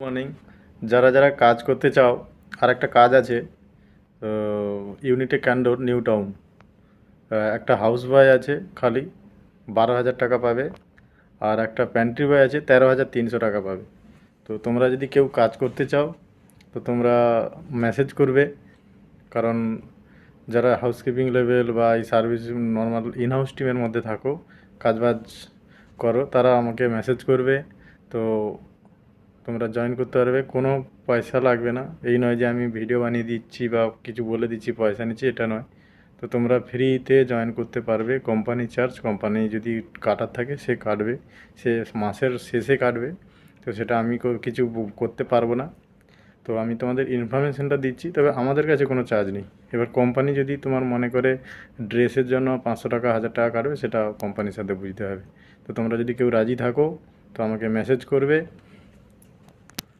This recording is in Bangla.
মর্নিং। যারা যারা কাজ করতে চাও, আর একটা কাজ আছে। তো ইউনিটে ক্যান্ডোর নিউ টাউন একটা হাউস বয় আছে, খালি 12,000 টাকা পাবে। আর একটা প্যান্ট্রি বয় আছে, 13,300 টাকা পাবে। তো তোমরা যদি কেউ কাজ করতে চাও, তো তোমরা মেসেজ করবে। কারণ যারা হাউসকিপিং লেভেল বা এই সার্ভিস নর্মাল ইন হাউস টিমের মধ্যে থাকো, কাজবাজ করো, তারা আমাকে মেসেজ করবে। তো তোমরা জয়েন করতে পারবে, কোনো পয়সা লাগবে না। এই নয় যে আমি ভিডিও বানিয়ে দিচ্ছি বা কিছু বলে দিচ্ছি পয়সা নিচ্ছি, এটা নয়। তো তোমরা ফ্রিতে জয়েন করতে পারবে। কোম্পানি চার্জ, কোম্পানি যদি কাটার থাকে সে কাটবে, সে মাসের শেষে কাটবে। তো সেটা আমি কিছু করতে পারবো না। তো আমি তোমাদের ইনফরমেশনটা দিচ্ছি, তবে আমাদের কাছে কোনো চার্জ নেই। এবার কোম্পানি যদি তোমার মনে করে ড্রেসের জন্য 500 টাকা 1,000 টাকা কাটবে, সেটা কোম্পানির সাথে বুঝতে হবে। তো তোমরা যদি কেউ রাজি থাকো, তো আমাকে মেসেজ করবে।